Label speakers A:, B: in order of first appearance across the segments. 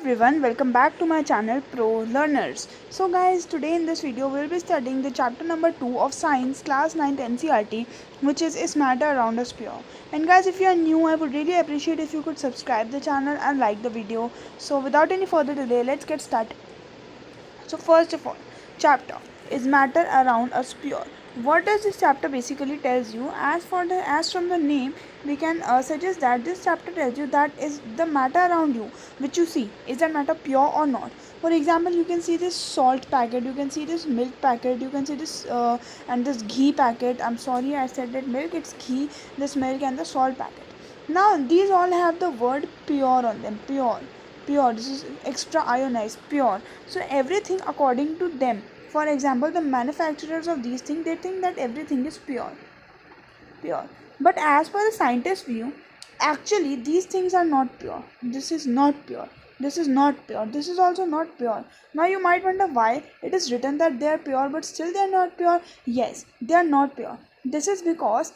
A: everyone, welcome back to my channel Pro Learners. So guys, today in this video we will be studying the chapter number 2 of Science Class 9th NCERT, which is Matter Around Us Pure. And guys, if you are new, I would really appreciate if you could subscribe the channel and like the video. So without any further delay, let's get started. So first of all, chapter is Matter Around Us Pure. What does this chapter basically tells you? As from the name, we can suggest that this chapter tells you that is the matter around you which you see, is that matter pure or not. For example, you can see this salt packet, you can see this milk packet, you can see this and this ghee packet. I'm sorry I said that milk, it's ghee, this milk and the salt packet. Now these all have the word pure on them. Pure, this is extra ionized, pure. So everything according to them, for example, the manufacturers of these things, they think that everything is pure. But as per the scientist view, actually these things are not pure. This is not pure. This is not pure. This is also not pure. Now you might wonder why it is written that they are pure, but still they are not pure. Yes, they are not pure. This is because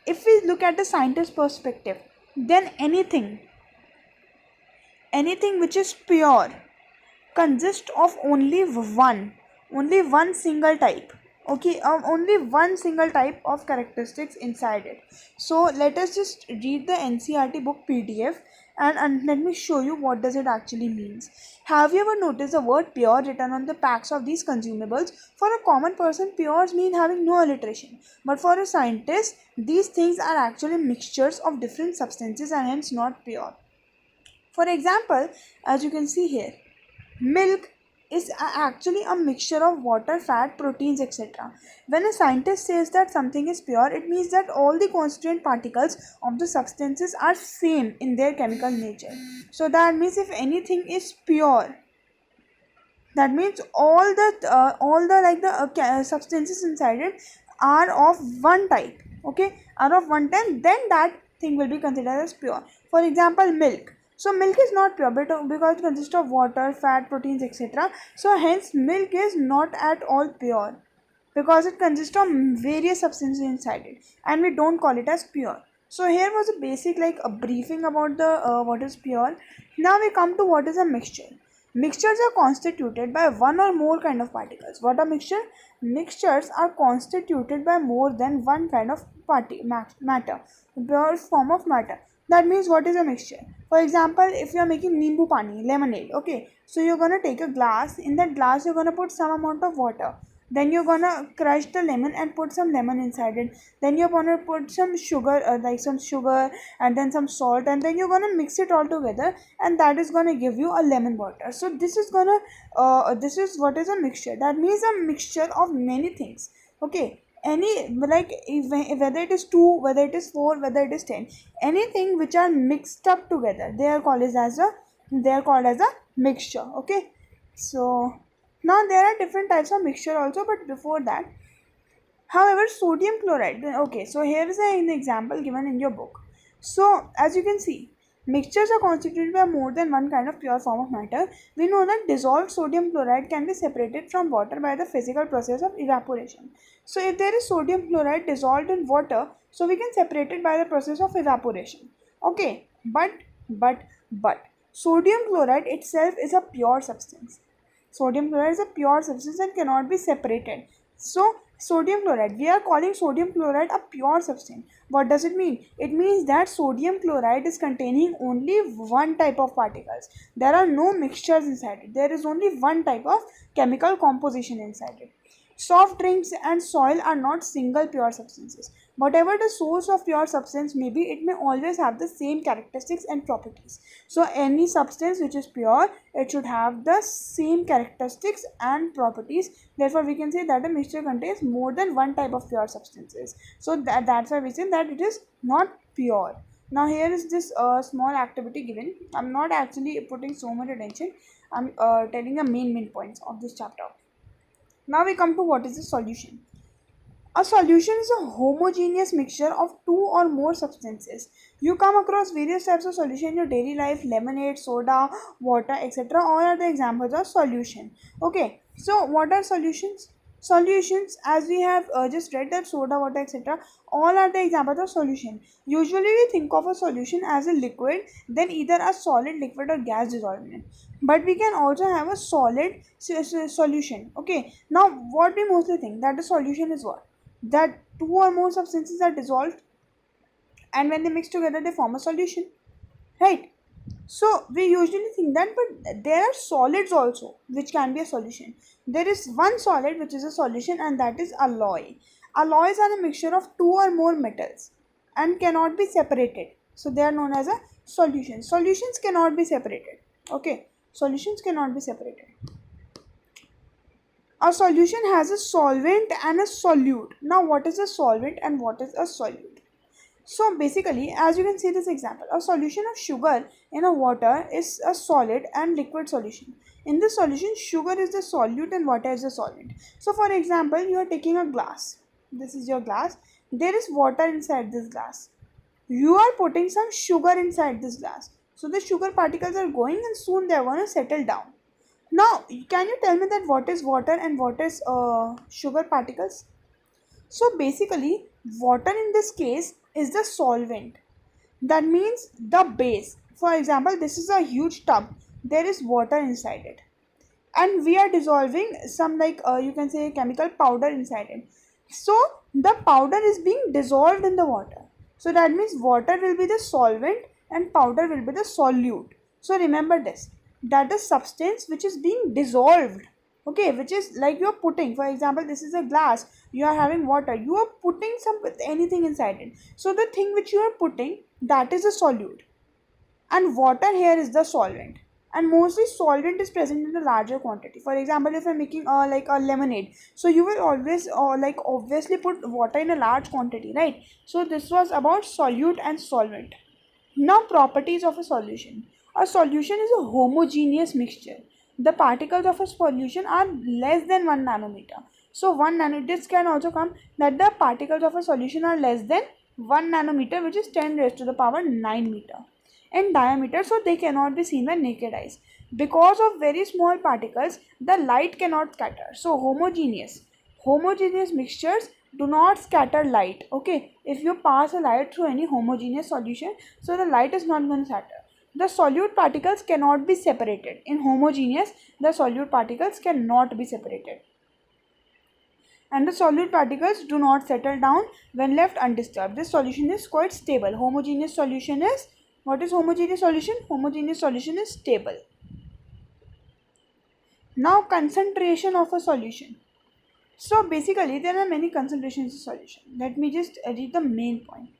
A: if we look at the scientist perspective, then anything which is pure consists of only one single type. Okay, only one single type of characteristics inside it. So let us just read the NCERT book PDF and let me show you what does it actually means. Have you ever noticed the word pure written on the packs of these consumables? For a common person, pures mean having no alliteration, but for a scientist, these things are actually mixtures of different substances and hence not pure. For example, as you can see here, milk is actually a mixture of water, fat, proteins, etc. When a scientist says that something is pure, it means that all the constituent particles of the substances are same in their chemical nature. So that means if anything is pure, that means all the substances inside it are of one type. Okay, are of one type, then that thing will be considered as pure. For example, milk. So milk is not pure because it consists of water, fat, proteins, etc. So hence milk is not at all pure because it consists of various substances inside it, and we don't call it as pure. So here was a basic like a briefing about the what is pure. Now we come to what is a mixture. Mixtures are constituted by one or more kind of particles. What are mixture? Mixtures are constituted by more than one kind of matter, pure form of matter. That means what is a mixture? For example, if you are making nimbu pani, lemonade, okay, so you're gonna take a glass. In that glass, you're gonna put some amount of water. Then you're gonna crush the lemon and put some lemon inside it. Then you're gonna put some sugar, and then some salt, and then you're gonna mix it all together, and that is gonna give you a lemon water. So this is what is a mixture. That means a mixture of many things. Okay, whether it is 2, whether it is 4, whether it is 10, anything which are mixed up together, they are called as a mixture. Okay, so now there are different types of mixture also, but before that, however, sodium chloride, okay, so here is an example given in your book. So as you can see, mixtures are constituted by more than one kind of pure form of matter. We know that dissolved sodium chloride can be separated from water by the physical process of evaporation. So if there is sodium chloride dissolved in water, so we can separate it by the process of evaporation. Okay, but sodium chloride itself is a pure substance. Sodium chloride is a pure substance and cannot be separated. So sodium chloride, we are calling sodium chloride a pure substance. What does it mean? It means that sodium chloride is containing only one type of particles. There are no mixtures inside it. There is only one type of chemical composition inside it. Soft drinks and soil are not single pure substances. Whatever the source of pure substance may be, it may always have the same characteristics and properties. So any substance which is pure, it should have the same characteristics and properties. Therefore, we can say that a mixture contains more than one type of pure substances. So that's why we say that it is not pure. Now here is this small activity given. I'm not actually putting so much attention. I'm telling the main points of this chapter. Now we come to what is the solution. A solution is a homogeneous mixture of two or more substances. You come across various types of solution in your daily life: lemonade, soda, water, etc. All are the examples of solution. Okay, so what are solutions? Solutions, as we have just read, that soda water etc., all are the examples of solution. Usually we think of a solution as a liquid, then either a solid, liquid or gas dissolved in it, but we can also have a solid solution. Okay, now what we mostly think that the solution is what, that two or more substances are dissolved, and when they mix together they form a solution, right? So we usually think that, but there are solids also which can be a solution. There is one solid which is a solution, and that is alloy. Alloys are a mixture of two or more metals and cannot be separated, so they are known as a solution. Solutions cannot be separated. Okay, solutions cannot be separated. A solution has a solvent and a solute. Now what is a solvent and what is a solute? So basically, as you can see this example, a solution of sugar in a water is a solid and liquid solution. In this solution, sugar is the solute and water is the solvent. So for example, you are taking a glass. This is your glass. There is water inside this glass. You are putting some sugar inside this glass. So the sugar particles are going and soon they are going to settle down. Now, can you tell me that what is water and what is sugar particles? So basically, water in this case is the solvent. That means the base. For example, this is a huge tub. There is water inside it, and we are dissolving some, like you can say, chemical powder inside it. So the powder is being dissolved in the water. So that means water will be the solvent and powder will be the solute. So remember this, that the substance which is being dissolved, okay, which is like you are putting, for example, this is a glass, you are having water, you are putting some anything inside it. So the thing which you are putting, that is a solute, and water here is the solvent, and mostly solvent is present in a larger quantity. For example, if I'm making like a lemonade, so you will always like obviously put water in a large quantity, right? So this was about solute and solvent. Now properties of a solution. A solution is a homogeneous mixture. The particles of a solution are less than 1 nanometer. So 1 nanometer, this can also come that the particles of a solution are less than 1 nanometer, which is 10 raised to the power 9 meter in diameter, so they cannot be seen by naked eyes. Because of very small particles, the light cannot scatter. So homogeneous mixtures do not scatter light. Okay, if you pass a light through any homogeneous solution, so the light is not going to scatter. The solute particles cannot be separated. In homogeneous, the solute particles cannot be separated, and the solute particles do not settle down when left undisturbed. This solution is quite stable. Homogeneous solution is, what is homogeneous solution? Homogeneous solution is stable. Now concentration of a solution. So basically there are many concentrations of solution. Let me just read the main point.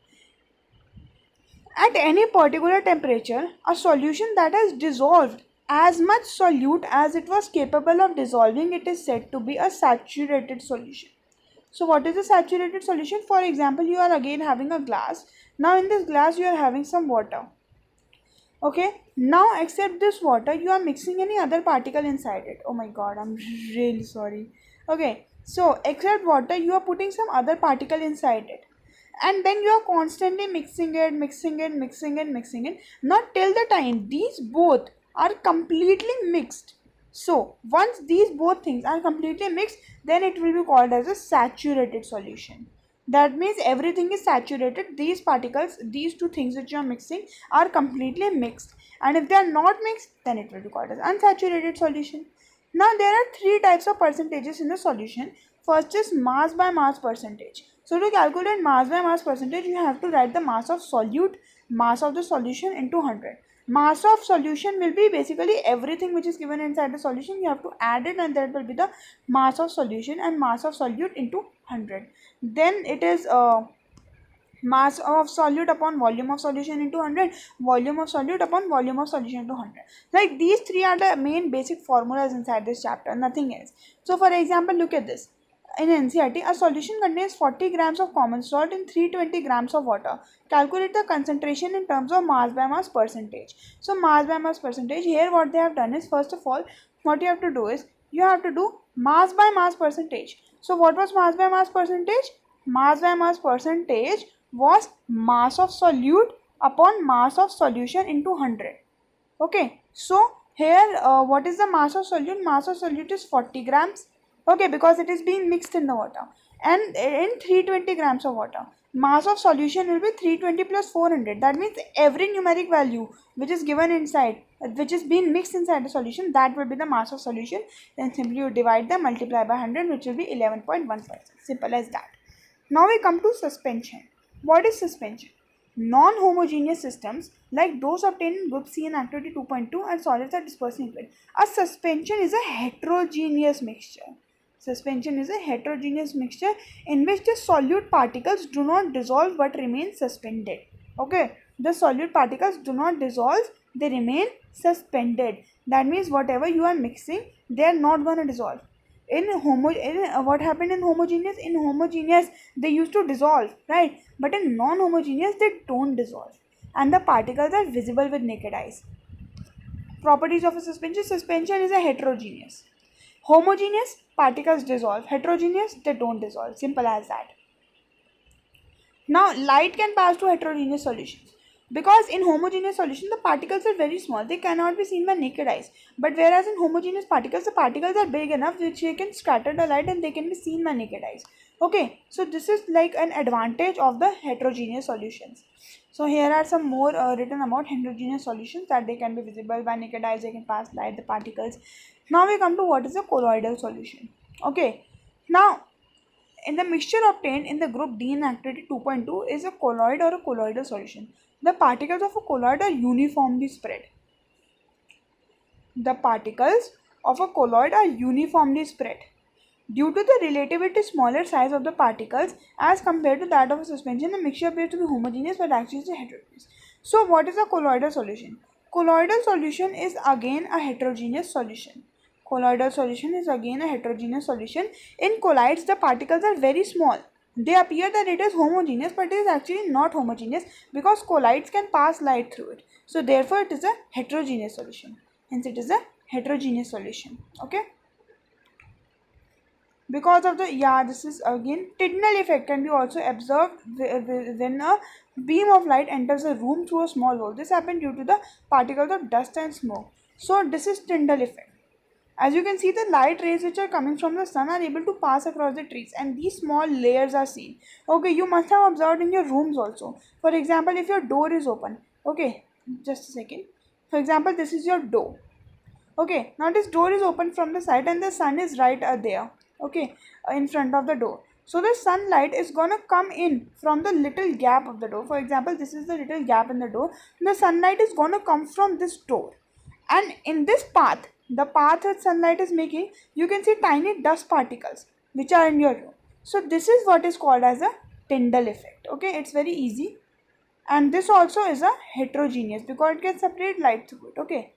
A: At any particular temperature, a solution that has dissolved as much solute as it was capable of dissolving, it is said to be a saturated solution. So what is a saturated solution? For example, you are again having a glass. Now in this glass you are having some water. Okay, now except this water, you are mixing any other particle inside it. Oh my god, I'm really sorry. Okay, so except water, you are putting some other particle inside it, and then you are constantly mixing it, not till the time these both are completely mixed. So once these both things are completely mixed, then it will be called as a saturated solution. That means everything is saturated. These particles, these two things which you are mixing, are completely mixed, and if they are not mixed, then it will be called as unsaturated solution. Now there are three types of percentages in the solution. First is mass by mass percentage. So to calculate mass by mass percentage, you have to write the mass of solute, mass of the solution into 100. Mass of solution will be basically everything which is given inside the solution. You have to add it, and that will be the mass of solution, and mass of solute into 100. Then it is mass of solute upon volume of solution into 100, volume of solute upon volume of solution into 100. Like these three are the main basic formulas inside this chapter, nothing else. So for example, look at this. In NCERT, a solution contains 40 grams of common salt in 320 grams of water. Calculate the concentration in terms of mass by mass percentage. So mass by mass percentage, here what they have done is, first of all, what you have to do is, you have to do mass by mass percentage. So what was mass by mass percentage? Mass by mass percentage was mass of solute upon mass of solution into 100. Okay, so here what is the mass of solute? Mass of solute is 40 grams. Okay, because it is being mixed in the water. And in 320 grams of water, mass of solution will be 320 plus 400. That means every numeric value which is given inside, which is being mixed inside the solution, that will be the mass of solution. Then simply you divide them, multiply by 100, which will be 11.1%. Simple as that. Now we come to suspension. What is suspension? Non-homogeneous systems like those obtained in group C in activity 2.2 and solids are dispersed in liquid. A suspension is a heterogeneous mixture. Suspension is a heterogeneous mixture in which the solute particles do not dissolve but remain suspended. Okay, the solute particles do not dissolve, they remain suspended. That means whatever you are mixing, they are not going to dissolve. What happened in homogeneous? In homogeneous, they used to dissolve, right? But in non-homogeneous, they don't dissolve, and the particles are visible with naked eyes. Properties of a suspension: suspension is a heterogeneous. Homogeneous, particles dissolve. Heterogeneous, they don't dissolve. Simple as that. Now, light can pass to heterogeneous solutions. Because in homogeneous solution, the particles are very small. They cannot be seen by naked eyes. But whereas in homogeneous particles, the particles are big enough which they can scatter the light and they can be seen by naked eyes. Okay, so this is like an advantage of the heterogeneous solutions. So here are some more written about heterogeneous solutions, that they can be visible by naked eyes, they can pass light, the particles. Now we come to what is a colloidal solution. Okay, now in the mixture obtained in the group D in activity 2.2 is a colloid or a colloidal solution. The particles of a colloid are uniformly spread. The particles of a colloid are uniformly spread. Due to the relatively smaller size of the particles as compared to that of a suspension, the mixture appears to be homogeneous but actually is heterogeneous. So what is a colloidal solution? Colloidal solution is again a heterogeneous solution. Colloidal solution is again a heterogeneous solution. In colloids, the particles are very small. They appear that it is homogeneous, but it is actually not homogeneous because colloids can pass light through it. So therefore, it is a heterogeneous solution. Hence, it is a heterogeneous solution. Okay. Because of the, this is again Tyndall effect can be also observed when a beam of light enters a room through a small hole. This happens due to the particles of dust and smoke. So this is Tyndall effect. As you can see, the light rays which are coming from the sun are able to pass across the trees and these small layers are seen. Okay, you must have observed in your rooms also. For example, if your door is open, okay, just a second. For example, this is your door. Okay, now this door is open from the side and the sun is right there, okay, in front of the door. So the sunlight is gonna come in from the little gap of the door. For example, this is the little gap in the door. The sunlight is gonna come from this door, and in this path, the path that sunlight is making, you can see tiny dust particles which are in your room. So this is what is called as a Tyndall effect. Okay, it's very easy, and this also is a heterogeneous because it can separate light through it. Okay.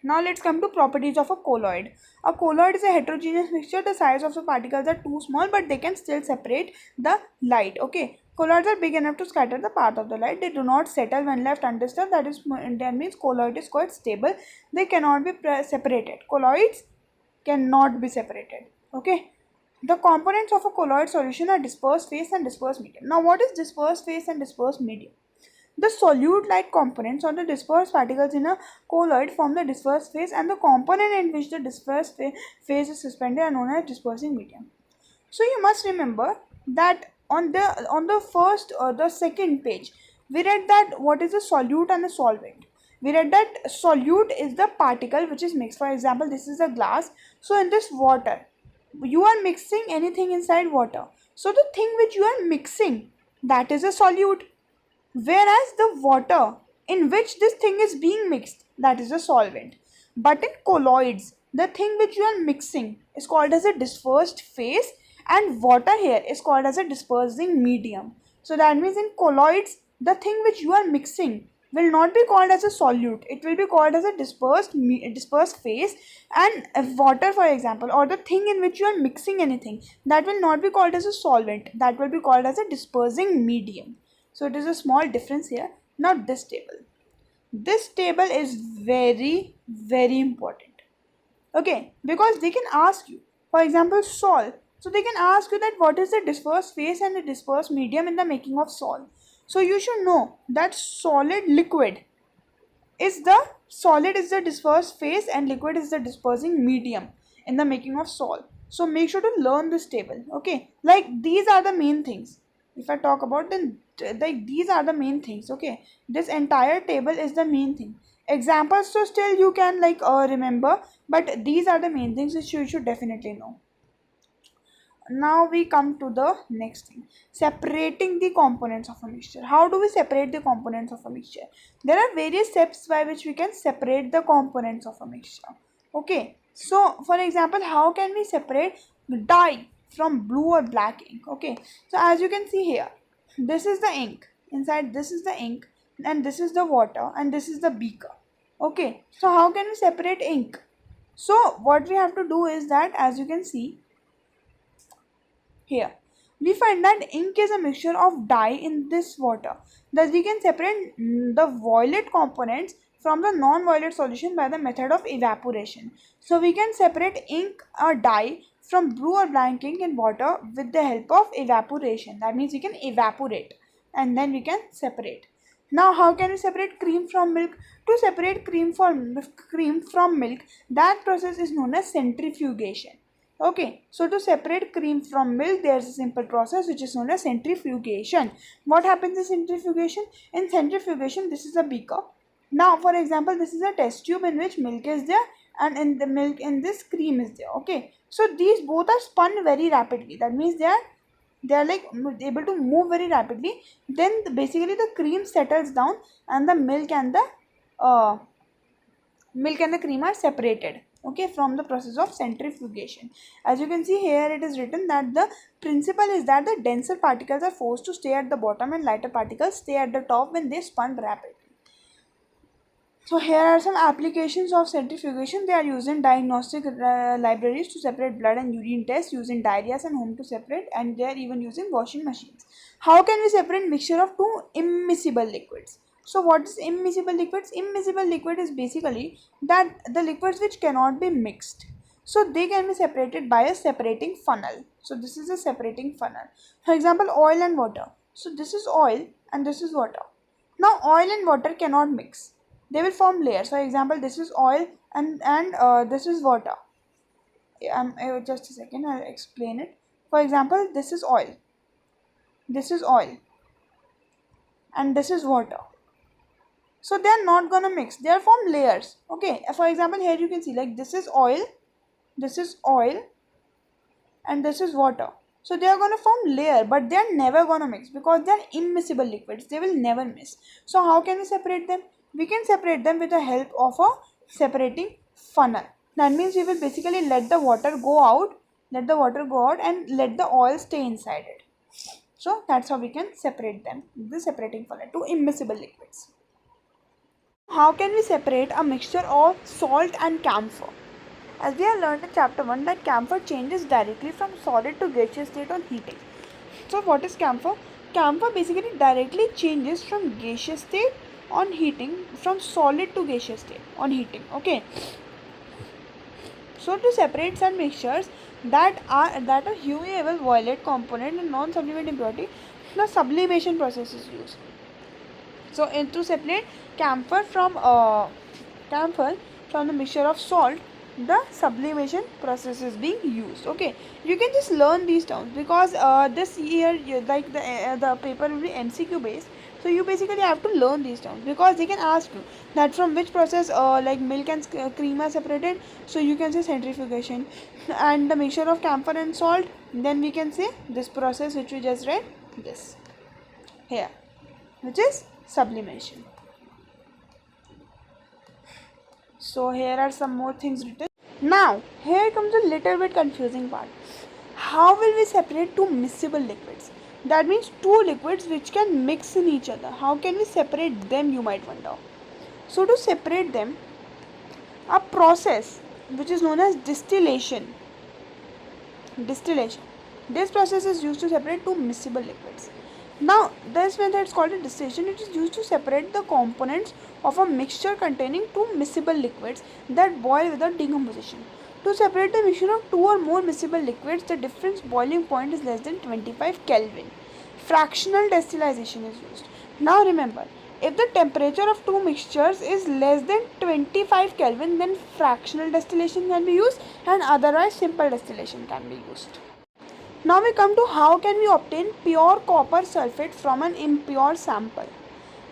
A: Now let's come to properties of a colloid. A colloid is a heterogeneous mixture. The size of the particles are too small, but they can still separate the light. Okay, colloids are big enough to scatter the path of the light. They do not settle when left undisturbed. That means colloid is quite stable. They cannot be separated. Colloids cannot be separated. Okay. The components of a colloid solution are dispersed phase and dispersed medium. Now, what is dispersed phase and dispersed medium? The solute-like components or the dispersed particles in a colloid form the dispersed phase, and the component in which the dispersed phase is suspended are known as dispersing medium. So you must remember that on the first or the second page, we read that what is a solute and a solvent. We read that solute is the particle which is mixed. For example, this is a glass. So in this water, you are mixing anything inside water. So the thing which you are mixing, that is a solute. Whereas the water in which this thing is being mixed, that is a solvent. But in colloids, the thing which you are mixing is called as a dispersed phase, and water here is called as a dispersing medium. So that means in colloids, the thing which you are mixing will not be called as a solute. It will be called as a dispersed phase, and water, for example, or the thing in which you are mixing anything, that will not be called as a solvent. That will be called as a dispersing medium. So it is a small difference here. Now this table. This table is very, very important. Okay, because they can ask you, for example, sol. So they can ask you that what is the dispersed phase and the dispersed medium in the making of sol. So you should know that solid is the dispersed phase and liquid is the dispersing medium. in the making of salt. So make sure to learn this table. Okay, like these are the main things. If I talk about, then like these are the main things. Okay, this entire table is the main thing. Examples, so still you can like remember, but these are the main things which you should definitely know. Now we come to the next thing, separating the components of a mixture. How do we separate the components of a mixture? There are various steps by which we can separate the components of a mixture. Okay, so for example, how can we separate dye from blue or black ink? Okay, so as you can see here, this is the ink, inside this is the ink, and this is the water, and this is the beaker. Okay, so how can we separate ink? So what we have to do is that, as you can see here, we find that ink is a mixture of dye in this water. Thus, we can separate the violet components from the non-violet solution by the method of evaporation. So, we can separate ink or dye from blue or black ink in water with the help of evaporation. That means we can evaporate and then we can separate. Now, how can we separate cream from milk? To separate cream from milk, that process is known as centrifugation. Okay, so to separate cream from milk, there is a simple process which is known as centrifugation. What happens in centrifugation? In centrifugation, this is a beaker. Now, for example, this is a test tube in which milk is there, and in the milk, in this cream is there. Okay, so these both are spun very rapidly. That means they are like able to move very rapidly. Then basically the cream settles down, and the milk and the cream are separated, okay, from the process of centrifugation. As you can see here, it is written that the principle is that the denser particles are forced to stay at the bottom and lighter particles stay at the top when they spun rapidly. So here are some applications of centrifugation. They are used in diagnostic libraries to separate blood and urine tests, used in diaries and home to separate, and they are even using washing machines. How can we separate mixture of two immiscible liquids? So what is immiscible liquids? Immiscible liquid is basically that the liquids which cannot be mixed. So they can be separated by a separating funnel. So this is a separating funnel. For example, oil and water. So this is oil and this is water. Now oil and water cannot mix. They will form layers. For example, this is oil and this is water. Just a second, I'll explain it. For example, this is oil. This is oil. And this is water. So they are not gonna mix. They are form layers. Okay. For example, here you can see like this is oil, and this is water. So they are gonna form layer, but they are never gonna mix because they are immiscible liquids. They will never mix. So how can we separate them? We can separate them with the help of a separating funnel. That means we will basically let the water go out, and let the oil stay inside it. So that's how we can separate them, the separating funnel, to immiscible liquids. How can we separate a mixture of salt and camphor? As we have learned in chapter 1 that camphor changes directly from solid to gaseous state on heating. So what is camphor? Camphor basically directly changes from gaseous state on heating, from solid to gaseous state on heating. Okay. So to separate some mixtures that are humeable violet component and non-sublimate impurity, the sublimation process is used. So to separate camphor from the mixture of salt, the sublimation process is being used. Okay, you can just learn these terms because this year the paper will be MCQ based. So you basically have to learn these terms because they can ask you that from which process like milk and cream are separated. So you can say centrifugation, and the mixture of camphor and salt, then we can say this process which we just read, this here, which is sublimation. So here are some more things written. Now here comes a little bit confusing part. How will we separate two miscible liquids? That means two liquids which can mix in each other. How can we separate them, you might wonder. So to separate them, a process which is known as distillation. This process is used to separate two miscible liquids. Now this method is called a distillation. It is used to separate the components of a mixture containing two miscible liquids that boil without decomposition. To separate the mixture of two or more miscible liquids, the difference boiling point is less than 25 Kelvin. Fractional distillation is used. Now remember, If the temperature of two mixtures is less than 25 Kelvin, then fractional distillation can be used, and otherwise simple distillation can be used. Now we come to how can we obtain pure copper sulfate from an impure sample.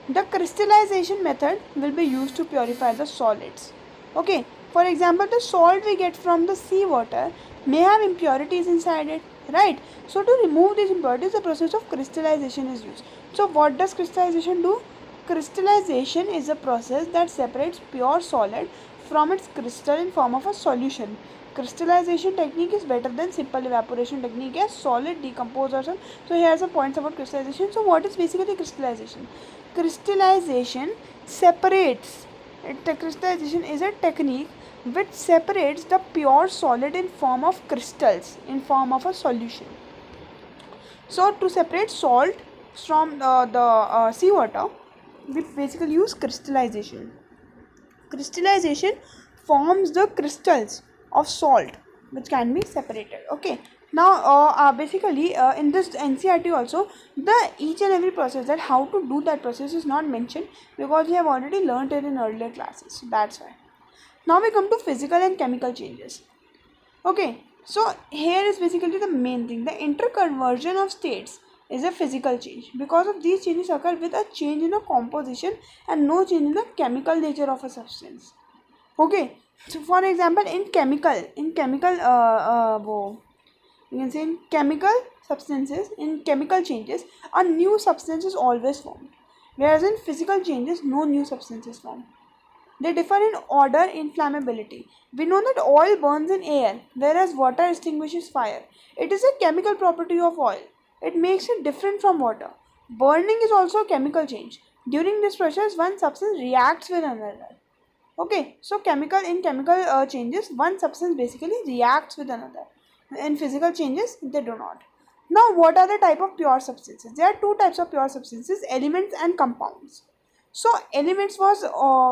A: The crystallization method will be used to purify the solids. Okay, for example, the salt we get from the seawater may have impurities inside it, right? So to remove these impurities, the process of crystallization is used. So what does crystallization do? Crystallization is a process that separates pure solid from its crystal in form of a solution. Crystallization technique is better than simple evaporation technique as solid decomposition. So here are some points about crystallization. So what is basically crystallization? Crystallization separates. Crystallization is a technique which separates the pure solid in form of crystals in form of a solution. So to separate salt from the seawater, we basically use crystallization. Crystallization forms the crystals of salt which can be separated. Okay, now basically in this NCERT also, the each and every process, that how to do that process is not mentioned because we have already learnt it in earlier classes, so that's why. Now we come to physical and chemical changes. Okay, so here is basically the main thing. The interconversion of states is a physical change. Because of these changes occur with a change in the composition and no change in the chemical nature of a substance. Okay, so for example, in chemical you can say in chemical substances, in chemical changes, a new substance is always formed, whereas in physical changes, no new substance is formed. They differ in order, inflammability. We know that oil burns in air, whereas water extinguishes fire. It is a chemical property of oil. It makes it different from water. Burning is also a chemical change. During this process, one substance reacts with another. Okay, so chemical changes, one substance basically reacts with another. In physical changes, they do not. Now, what are the type of pure substances? There are two types of pure substances: elements and compounds. So, elements was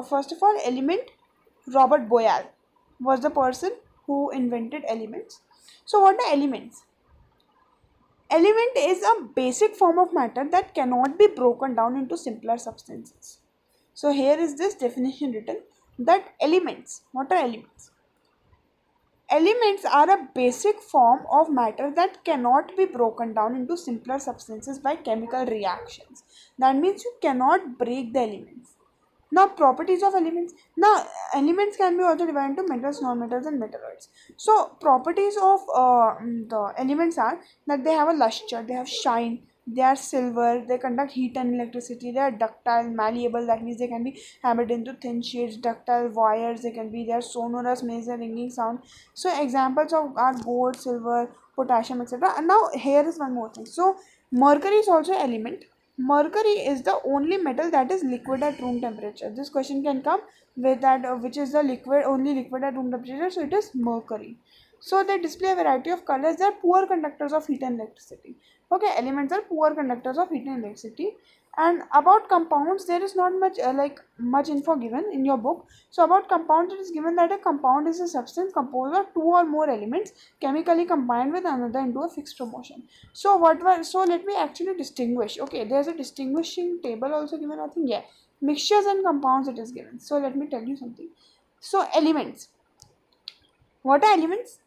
A: first of all, Robert Boyle was the person who invented elements. So, what are elements? Element is a basic form of matter that cannot be broken down into simpler substances. So, here is this definition written, that elements, what are elements? Elements are a basic form of matter that cannot be broken down into simpler substances by chemical reactions. That means you cannot break the elements. Now, properties of elements. Now, elements can be also divided into metals, non-metals, and metalloids. So, properties of the elements are that they have a luster, they have shine, they are silver, they conduct heat and electricity, they are ductile, malleable, that means they can be hammered into thin sheets, ductile wires, they are sonorous, makes a ringing sound. So, examples of are gold, silver, potassium, etc. And now, here is one more thing. So, mercury is also an element. Mercury is the only metal that is liquid at room temperature. This question can come with that, which is the only liquid at room temperature. So it is mercury. So they display a variety of colors. They are poor conductors of heat and electricity. Okay, elements are poor conductors of heat and electricity. And about compounds, there is not much info given in your book. So about compounds, it is given that a compound is a substance composed of two or more elements chemically combined with another into a fixed proportion. So let me actually distinguish. Okay, there's a distinguishing table also given, I think. Yeah, mixtures and compounds it is given. So let me tell you something. So elements. What are elements?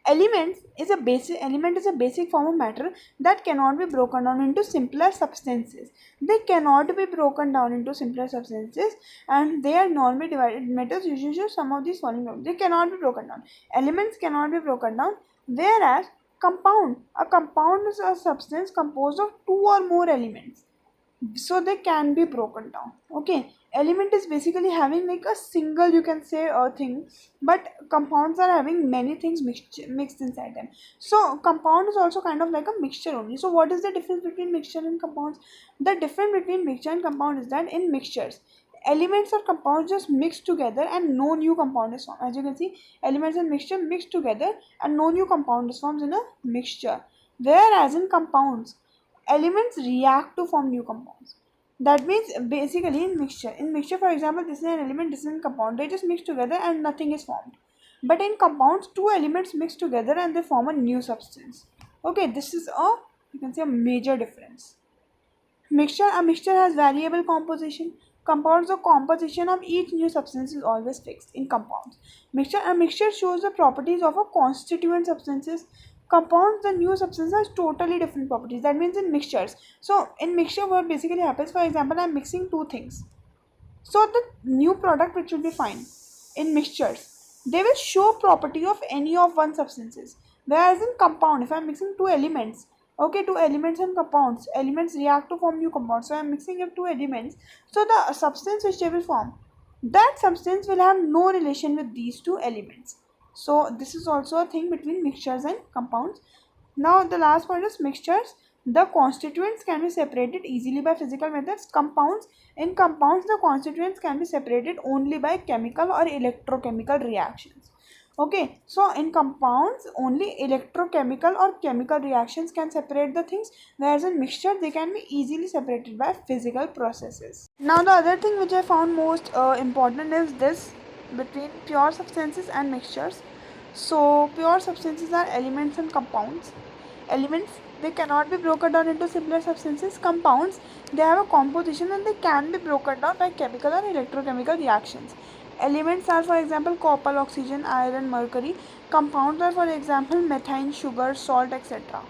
A: Element is a basic form of matter that cannot be broken down into simpler substances. They cannot be broken down into simpler substances, and they are normally divided. Metals usually show some of these following. They cannot be broken down. Elements cannot be broken down, whereas a compound is a substance composed of two or more elements, so they can be broken down. Okay, element is basically having like a single, you can say, thing, but compounds are having many things mixed inside them. So compound is also kind of like a mixture only. So what is the difference between mixture and compounds? The difference between mixture and compound is that in mixtures, elements or compounds just mix together and no new compound is formed. As you can see, elements and mixture mix together and no new compound is formed in a mixture, whereas in compounds, elements react to form new compounds. That means basically in mixture, for example, this is an element, this is a compound, they just mix together and nothing is formed. But in compounds, two elements mix together and they form a new substance. Okay, this is you can say a major difference. A mixture has variable composition. Compounds, the composition of each new substance is always fixed in compounds. A mixture shows the properties of a constituent substances. Compounds, the new substance has totally different properties. That means in mixtures. So in mixture, what basically happens, for example, I am mixing two things. So the new product which will be fine in mixtures, they will show property of any of one substances. Whereas in compound, if I am mixing two elements, okay, two elements and compounds, elements react to form new compounds. So I am mixing up two elements. So the substance which they will form, that substance will have no relation with these two elements. So this is also a thing between mixtures and compounds. Now the last point is mixtures. The constituents can be separated easily by physical methods. In compounds, the constituents can be separated only by chemical or electrochemical reactions. Okay, so in compounds, only electrochemical or chemical reactions can separate the things, whereas in mixture, they can be easily separated by physical processes. Now, the other thing which I found most important is this between pure substances and mixtures. So, pure substances are elements and compounds. Elements, they cannot be broken down into simpler substances. Compounds, they have a composition and they can be broken down by chemical or electrochemical reactions. Elements are, for example, copper, oxygen, iron, mercury. Compounds are, for example, methane, sugar, salt, etc.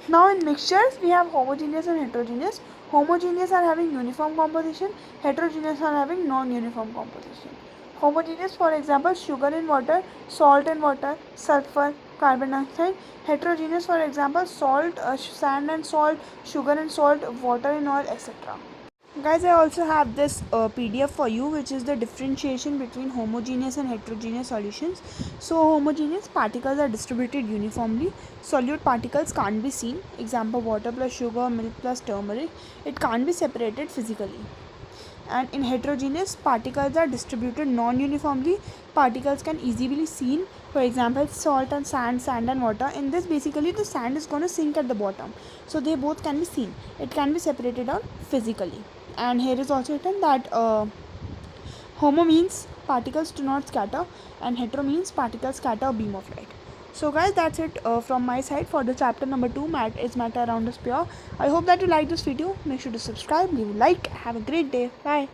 A: Now in mixtures, we have homogeneous and heterogeneous. Homogeneous are having uniform composition, heterogeneous are having non-uniform composition. Homogeneous, for example, sugar in water, salt in water, sulfur, carbon dioxide. Heterogeneous, for example, salt, sand and salt, sugar and salt, water and oil, etc. Guys, I also have this PDF for you, which is the differentiation between homogeneous and heterogeneous solutions. So homogeneous particles are distributed uniformly. Solute particles can't be seen. Example, water plus sugar, milk plus turmeric. It can't be separated physically. And in heterogeneous, particles are distributed non-uniformly. Particles can easily be seen. For example, salt and sand and water. In this, basically the sand is going to sink at the bottom, so they both can be seen. It can be separated out physically. And here is also written that homo means particles do not scatter, and hetero means particles scatter a beam of light. So guys, that's it from my side for the chapter number 2, matter around us pure. I hope that you like this video. Make sure to subscribe, leave a like. Have a great day. Bye.